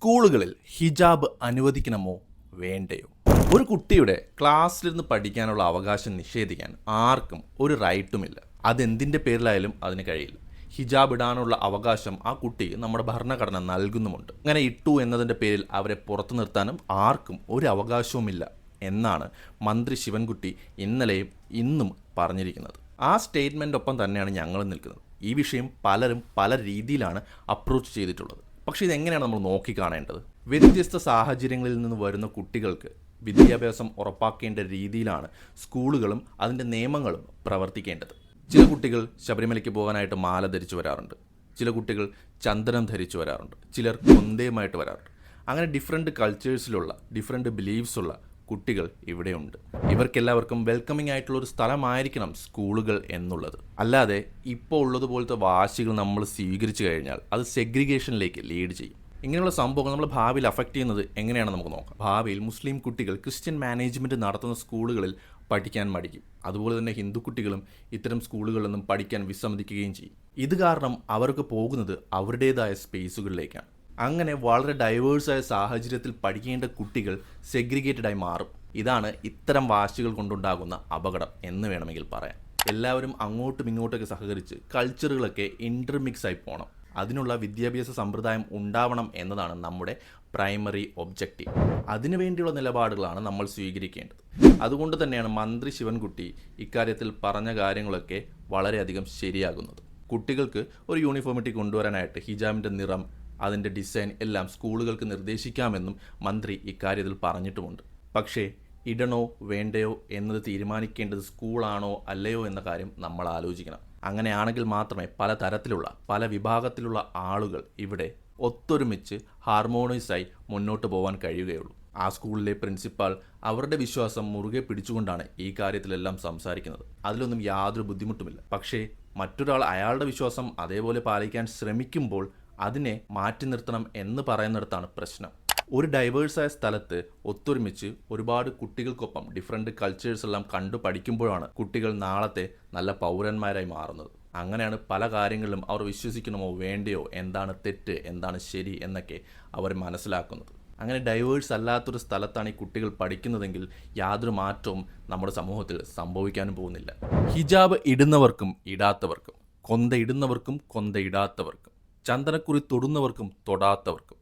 സ്കൂളുകളിൽ ഹിജാബ് അനുവദിക്കണമോ വേണ്ടയോ? ഒരു കുട്ടിയുടെ ക്ലാസ്സിലിരുന്ന് പഠിക്കാനുള്ള അവകാശം നിഷേധിക്കാൻ ആർക്കും ഒരു റൈറ്റുമില്ല. അതെന്തിൻ്റെ പേരിലായാലും അതിന് കഴിയില്ല. ഹിജാബ് ഇടാനുള്ള അവകാശം ആ കുട്ടി നമ്മുടെ ഭരണഘടന നൽകുന്നുമുണ്ട്. അങ്ങനെ ഇട്ടു എന്നതിൻ്റെ പേരിൽ അവരെ പുറത്തു നിർത്താനും ആർക്കും ഒരു അവകാശവുമില്ല എന്നാണ് മന്ത്രി ശിവൻകുട്ടി ഇന്നലെയും ഇന്നും പറഞ്ഞിരിക്കുന്നത്. ആ സ്റ്റേറ്റ്മെൻ്റൊപ്പം തന്നെയാണ് ഞങ്ങൾ നിൽക്കുന്നത്. ഈ വിഷയം പലരും പല രീതിയിലാണ് അപ്രോച്ച് ചെയ്തിട്ടുള്ളത്. പക്ഷേ ഇതെങ്ങനെയാണ് നമ്മൾ നോക്കിക്കാണേണ്ടത്? വ്യത്യസ്ത സാഹചര്യങ്ങളിൽ നിന്ന് വരുന്ന കുട്ടികൾക്ക് വിദ്യാഭ്യാസം ഉറപ്പാക്കേണ്ട രീതിയിലാണ് സ്കൂളുകളും അതിൻ്റെ നിയമങ്ങളും പ്രവർത്തിക്കേണ്ടത്. ചില കുട്ടികൾ ശബരിമലയ്ക്ക് പോകാനായിട്ട് മാല ധരിച്ചു വരാറുണ്ട്, ചില കുട്ടികൾ ചന്ദനം ധരിച്ചു വരാറുണ്ട്, ചിലർ കൊന്തയുമായിട്ട് വരാറുണ്ട്. അങ്ങനെ ഡിഫറെൻറ്റ് കൾച്ചേഴ്സിലുള്ള ഡിഫറെൻറ്റ് ബിലീഫ്സുള്ള കുട്ടികൾ ഇവിടെയുണ്ട്. ഇവർക്കെല്ലാവർക്കും വെൽക്കമിംഗ് ആയിട്ടുള്ള ഒരു സ്ഥലമായിരിക്കണം സ്കൂളുകൾ എന്നുള്ളത്. അല്ലാതെ ഇപ്പോൾ ഉള്ളതുപോലത്തെ വാശികൾ നമ്മൾ സ്വീകരിച്ചു കഴിഞ്ഞാൽ അത് സെഗ്രിഗേഷനിലേക്ക് ലീഡ് ചെയ്യും. ഇങ്ങനെയുള്ള സംഭവങ്ങൾ നമ്മൾ ഭാവിയിൽ അഫക്റ്റ് ചെയ്യുന്നത് എങ്ങനെയാണെന്ന് നമുക്ക് നോക്കാം. ഭാവിയിൽ മുസ്ലിം കുട്ടികൾ ക്രിസ്ത്യൻ മാനേജ്മെൻറ്റ് നടത്തുന്ന സ്കൂളുകളിൽ പഠിക്കാൻ മടിക്കും. അതുപോലെ തന്നെ ഹിന്ദു കുട്ടികളും ഇത്തരം സ്കൂളുകളിലൊന്നും പഠിക്കാൻ വിസമ്മതിക്കുകയും ചെയ്യും. ഇത് കാരണം അവർക്ക് പോകുന്നത് അവരുടേതായ സ്പേസുകളിലേക്കാണ്. അങ്ങനെ വളരെ ഡൈവേഴ്സായ സാഹചര്യത്തിൽ പഠിക്കേണ്ട കുട്ടികൾ സെഗ്രിഗേറ്റഡായി മാറും. ഇതാണ് ഇത്തരം വാശികൾ കൊണ്ടുണ്ടാകുന്ന അപകടം എന്ന് വേണമെങ്കിൽ പറയാം. എല്ലാവരും അങ്ങോട്ടും ഇങ്ങോട്ടൊക്കെ സഹകരിച്ച് കൾച്ചറുകളൊക്കെ ഇൻ്റർമിക്സ് ആയി പോകണം. അതിനുള്ള വിദ്യാഭ്യാസ സമ്പ്രദായം ഉണ്ടാവണം എന്നതാണ് നമ്മുടെ പ്രൈമറി ഒബ്ജക്റ്റീവ്. അതിനുവേണ്ടിയുള്ള നിലപാടുകളാണ് നമ്മൾ സ്വീകരിക്കേണ്ടത്. അതുകൊണ്ട് തന്നെയാണ് മന്ത്രി ശിവൻകുട്ടി ഇക്കാര്യത്തിൽ പറഞ്ഞ കാര്യങ്ങളൊക്കെ വളരെയധികം ശരിയാകുന്നത്. കുട്ടികൾക്ക് ഒരു യൂണിഫോമിറ്റി കൊണ്ടുവരാനായിട്ട് ഹിജാബിൻ്റെ നിറം, അതിൻ്റെ ഡിസൈൻ എല്ലാം സ്കൂളുകൾക്ക് നിർദ്ദേശിക്കാമെന്നും മന്ത്രി ഇക്കാര്യത്തിൽ പറഞ്ഞിട്ടുമുണ്ട്. പക്ഷേ ഇടണോ വേണ്ടയോ എന്നത് തീരുമാനിക്കേണ്ടത് സ്കൂളാണോ അല്ലയോ എന്ന കാര്യം നമ്മൾ ആലോചിക്കണം. അങ്ങനെയാണെങ്കിൽ മാത്രമേ പല തരത്തിലുള്ള പല വിഭാഗത്തിലുള്ള ആളുകൾ ഇവിടെ ഒത്തൊരുമിച്ച് ഹാർമോണിയസായി മുന്നോട്ട് പോകാൻ കഴിയുകയുള്ളൂ. ആ സ്കൂളിലെ പ്രിൻസിപ്പാൾ അവരുടെ വിശ്വാസം മുറുകെ പിടിച്ചുകൊണ്ടാണ് ഈ കാര്യത്തിലെല്ലാം സംസാരിക്കുന്നത്. അതിലൊന്നും യാതൊരു ബുദ്ധിമുട്ടുമില്ല. പക്ഷേ മറ്റൊരാൾ അയാളുടെ വിശ്വാസം അതേപോലെ പാലിക്കാൻ ശ്രമിക്കുമ്പോൾ അതിനെ മാറ്റി നിർത്തണം എന്ന് പറയുന്നിടത്താണ് പ്രശ്നം. ഒരു ഡൈവേഴ്സായ സ്ഥലത്ത് ഒത്തൊരുമിച്ച് ഒരുപാട് കുട്ടികൾക്കൊപ്പം ഡിഫറെൻറ്റ് കൾച്ചേഴ്സ് എല്ലാം കണ്ടു പഠിക്കുമ്പോഴാണ് കുട്ടികൾ നാളത്തെ നല്ല പൗരന്മാരായി മാറുന്നത്. അങ്ങനെയാണ് പല കാര്യങ്ങളിലും അവർ വിശ്വസിക്കണമോ വേണ്ടയോ, എന്താണ് തെറ്റ് എന്താണ് ശരി എന്നൊക്കെ അവർ മനസ്സിലാക്കുന്നത്. അങ്ങനെ ഡൈവേഴ്സ് അല്ലാത്തൊരു സ്ഥലത്താണ് ഈ കുട്ടികൾ പഠിക്കുന്നതെങ്കിൽ യാതൊരു മാറ്റവും നമ്മുടെ സമൂഹത്തിൽ സംഭവിക്കാനും പോകുന്നില്ല. ഹിജാബ് ഇടുന്നവർക്കും ഇടാത്തവർക്കും, കൊന്ത ഇടുന്നവർക്കും കൊന്ത ഇടാത്തവർക്കും, ചന്ദനക്കുറി തൊടുന്നവർക്കും തൊടാത്തവർക്കും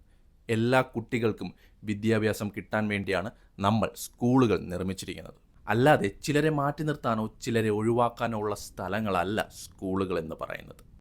എല്ലാ കുട്ടികൾക്കും വിദ്യാഭ്യാസം കിട്ടാൻ വേണ്ടിയാണ് നമ്മൾ സ്കൂളുകൾ നിർമ്മിച്ചിരിക്കുന്നത്. അല്ലാതെ ചിലരെ മാറ്റി നിർത്താനോ ചിലരെ ഒഴിവാക്കാനോ ഉള്ള സ്ഥലങ്ങളല്ല സ്കൂളുകൾ എന്ന് പറയുന്നത്.